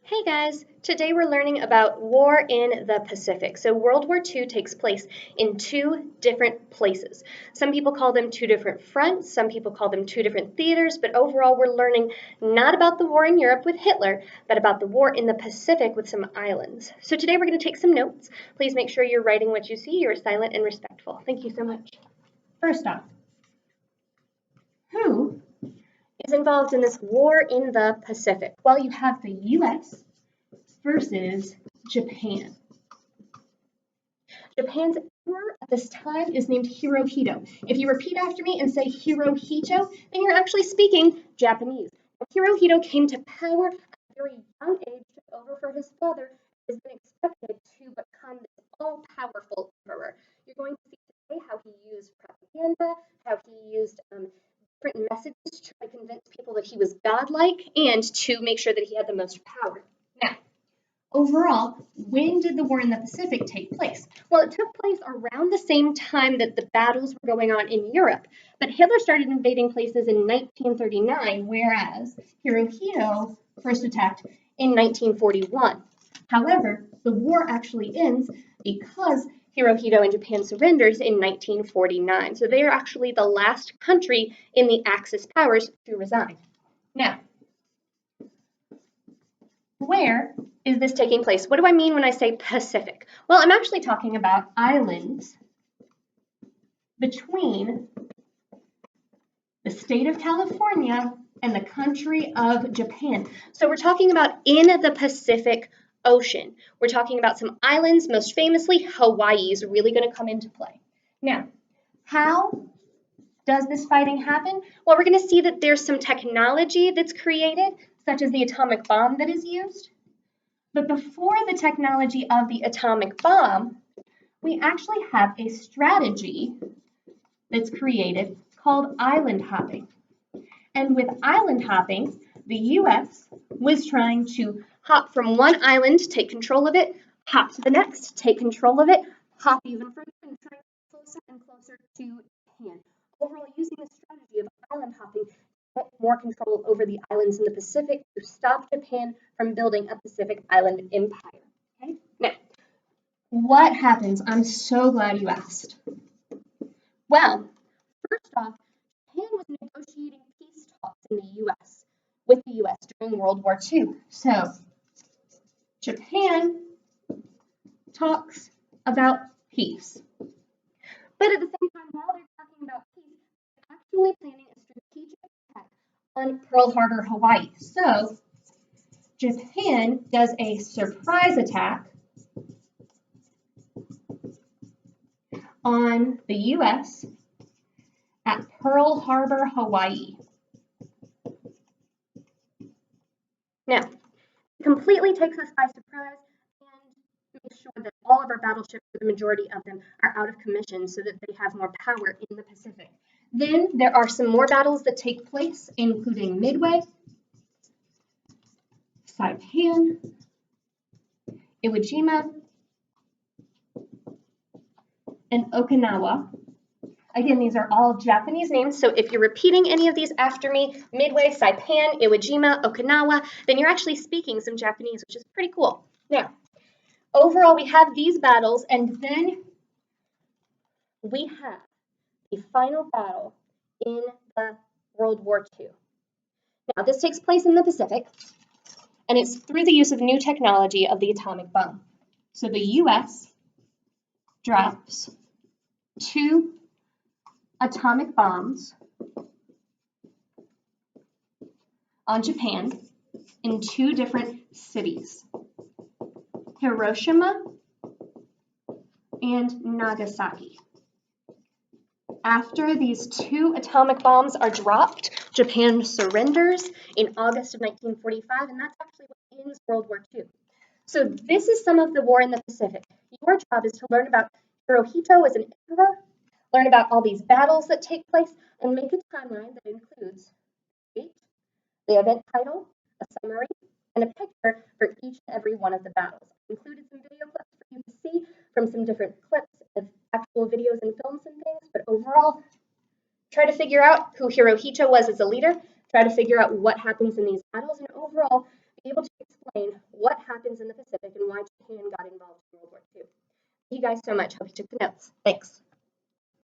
Hey guys, today we're learning about war in the Pacific. So World War II takes place in two different places. Some people call them two different fronts, some people call them two different theaters, but overall we're learning not about the war in Europe with Hitler, but about the war in the Pacific with some islands. So today we're going to take some notes. Please make sure you're writing what you see, you're silent and respectful. Thank you so much. First off, who is involved in this war in the Pacific? Well, you have the U.S. versus Japan. Japan's emperor at this time is named Hirohito. If you repeat after me and say Hirohito, then you're actually speaking Japanese. Hirohito came to power at a very young age, took over for his father, and has been expected to become this all-powerful emperor. You're going to see today how he used propaganda, how he used different messages to try to convince people that he was godlike and to make sure that he had the most power. Now, overall, when did the war in the Pacific take place? Well, it took place around the same time that the battles were going on in Europe, but Hitler started invading places in 1939, whereas Hirohito first attacked in 1941. However, the war actually ends because Hirohito and Japan surrenders in 1949. So they are actually the last country in the Axis powers to resign. Now, where is this taking place? What do I mean when I say Pacific? Well, I'm actually talking about islands between the state of California and the country of Japan. So we're talking about in the Pacific Ocean. We're talking about some islands, most famously Hawaii is really going to come into play. Now, how does this fighting happen? Well, we're going to see that there's some technology that's created, such as the atomic bomb that is used. But before the technology of the atomic bomb, we actually have a strategy that's created called island hopping. And with island hopping, the U.S. was trying to hop from one island, take control of it, hop to the next, take control of it, hop even further, and try to get closer and closer to Japan. Overall, using the strategy of island hopping to get more control over the islands in the Pacific to stop Japan from building a Pacific island empire. Okay? Now, what happens? I'm so glad you asked. Well, first off, Japan was negotiating peace talks in the U.S. with the U.S. during World War II. So, Japan talks about peace. But at the same time, while they're talking about peace, they're actually planning a strategic attack on Pearl Harbor, Hawaii. So, Japan does a surprise attack on the U.S. at Pearl Harbor, Hawaii. Now, it completely takes us by surprise and makes sure that all of our battleships, or the majority of them, are out of commission so that they have more power in the Pacific. Then there are some more battles that take place, including Midway, Saipan, Iwo Jima, and Okinawa. Again, these are all Japanese names, so if you're repeating any of these after me, Midway, Saipan, Iwo Jima, Okinawa, then you're actually speaking some Japanese, which is pretty cool. Now, overall, we have these battles, and then we have the final battle in the World War II. Now, this takes place in the Pacific, and it's through the use of new technology of the atomic bomb. So the U.S. drops 2 atomic bombs on Japan in 2 different cities, Hiroshima and Nagasaki. After these 2 atomic bombs are dropped, Japan surrenders in August of 1945, and that's actually what ends World War II. So this is some of the war in the Pacific. Your job is to learn about Hirohito as an emperor, learn about all these battles that take place, and make a timeline that includes date, the event title, a summary, and a picture for each and every one of the battles. I included some video clips for you to see from some different clips of actual videos and films and things, but overall, try to figure out who Hirohito was as a leader, try to figure out what happens in these battles, and overall, be able to explain what what happens in the Pacific and why Japan got involved in World War II. Thank you guys so much. Hope you took the notes. Thanks.